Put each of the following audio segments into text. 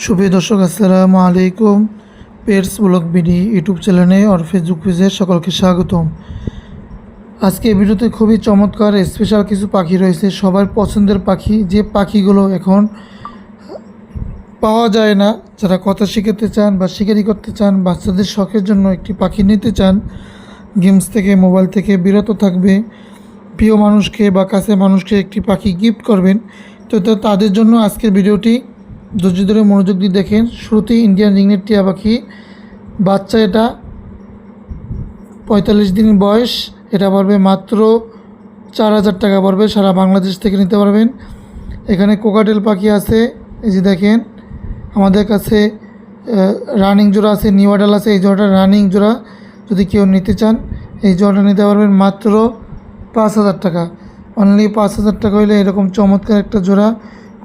সুপ্রিয় দর্শক, আসসালামু আলাইকুম। পেটস ব্লগ বিডি ইউটিউব চ্যানেলে আর ফেসবুক পেজে সকলকে স্বাগতম। আজকে এই ভিডিওতে খুবই চমৎকার স্পেশাল কিছু পাখি রয়েছে, সবার পছন্দের পাখি, যে পাখিগুলো এখন পাওয়া যায় না। যারা কথা শিখাতে চান বা শিকারি করতে চান, বাচ্চাদের শখের জন্য একটি পাখি নিতে চান, গেমস থেকে মোবাইল থেকে বিরত থাকবে, প্রিয় মানুষকে বা কাছে মানুষকে একটি পাখি গিফট করবেন, তো তাদের জন্য আজকের ভিডিওটি ধৈর্য ধরে মনোযোগ দিয়ে দেখেন। শুরুতেই ইন্ডিয়ান রিংনেট টিয়া পাখি বাচ্চা, এটা 45 দিন বয়স। এটা পড়বে মাত্র 4000 টাকা পড়বে, সারা বাংলাদেশ থেকে নিতে পারবেন। এখানে কোকাটেল পাখি আছে, এই যে দেখেন আমাদের কাছে রানিং জোড়া আছে, নিউ অ্যাডাল আছে। এই জোড়াটা রানিং জোড়া, যদি কেউ নিতে চান এই জোড়াটা নিতে পারবেন মাত্র 5000 টাকা। অনলি 5000 টাকা হলে এরকম চমৎকার একটা জোড়া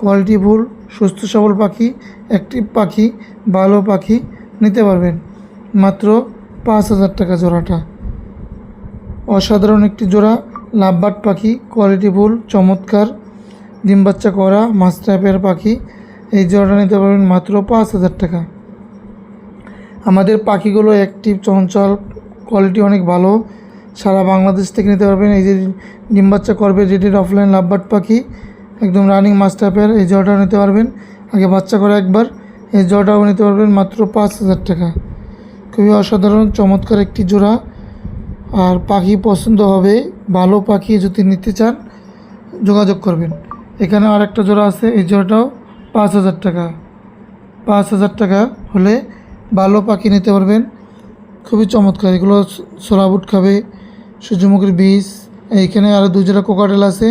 কোয়ালিটিফুল সুস্থ সবল পাখি, অ্যাক্টিভ পাখি, ভালো পাখি নিতে পারবেন মাত্র 5000 টাকা জোড়াটা। অসাধারণ একটি জোড়া লাভবার্ড পাখি, কোয়ালিটিফুল চমৎকার ডিম বাচ্চা করা মাছ টাইপের পাখি। এই জোড়াটা নিতে পারবেন মাত্র 5000 টাকা। আমাদের পাখিগুলো অ্যাক্টিভ, চঞ্চল, কোয়ালিটি অনেক ভালো, সারা বাংলাদেশ থেকে নিতে পারবেন। এই যে ডিম বাচ্চা করবে রেডেড অফলাইন লাভবার্ড পাখি, একদম রানিং মাছ টাইপের, এই জোড়াটাও নিতে পারবেন। আগে বাচ্চা করে একবার, এই জোড়াটাও নিতে পারবেন মাত্র 5000 টাকা। খুবই অসাধারণ চমৎকার একটি জোড়া। আর পাখি পছন্দ হবে, ভালো পাখি যদি নিতে চান যোগাযোগ করবেন। এখানে আরেকটা জোড়া আছে, এই জোড়াটাও 5000 টাকা। 5000 টাকা হলে ভালো পাখি নিতে পারবেন, খুবই চমৎকার। এগুলো সোলাবুট খাবে, সূর্যমুখীর বীজ। এইখানে আরও 2 জোড়া কোকাটেল আছে,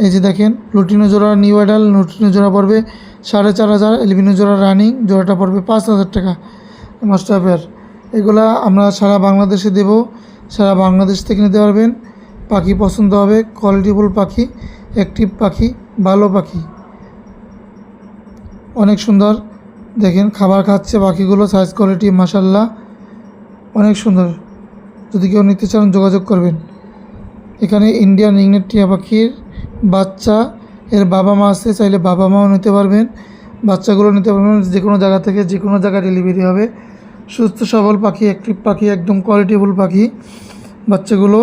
এই যে দেখেন লুটিনো জোড়া নিউ অ্যাডাল। লুটিনো জোড়া পড়বে 4500, এলবিনো জোড়া রানিং, জোড়াটা পড়বে 5000 টাকা মাস্টারপেয়ার। এগুলা আমরা সারা বাংলাদেশে দেব, সারা বাংলাদেশ থেকে নিতে পারবেন। পাখি পছন্দ হবে, কোয়ালিটিফুল পাখি, অ্যাক্টিভ পাখি, ভালো পাখি, অনেক সুন্দর। দেখেন খাবার খাচ্ছে পাখিগুলো, সাইজ কোয়ালিটি মাশাল্লাহ অনেক সুন্দর। যদি কেউ নিতে চান যোগাযোগ করবেন। এখানে ইন্ডিয়ান রিংনেট টিয়া পাখির বাচ্চা, এর বাবা মা আছে, চাইলে বাবা মাও নিতে পারবেন। বাচ্চাগুলো নিতে পারবেন, যে কোনো জায়গা থেকে যে কোনো জায়গায় ডেলিভারি হবে। সুস্থ সবল পাখি, অ্যাক্টিভ পাখি, একদম কোয়ালিটিফুল পাখি। বাচ্চাগুলো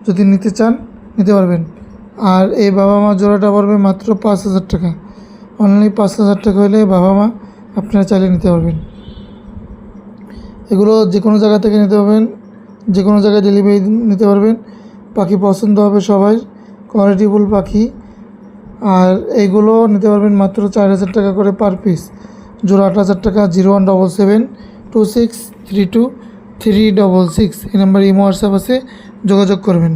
যদি নিতে চান নিতে পারবেন। আর এই বাবা মা জোড়াটা পড়বে মাত্র 5000 টাকা। অনলি 5000 টাকা হলে বাবা মা আপনারা চাইলে নিতে পারবেন। এগুলো যে কোনো জায়গা থেকে নিতে পারবেন, যে কোনো জায়গায় ডেলিভারি নিতে পারবেন। পাখি পছন্দ হবে সবাই, কোয়ালিটিফুল পাখি। আর এইগুলো নিতে পারবেন মাত্র 4000 টাকা করে পার পিস, জোড়া 8000 টাকা। 01772632 366 এই নাম্বার ইমো হোয়াটসঅ্যাপ আছে, যোগাযোগ করবেন।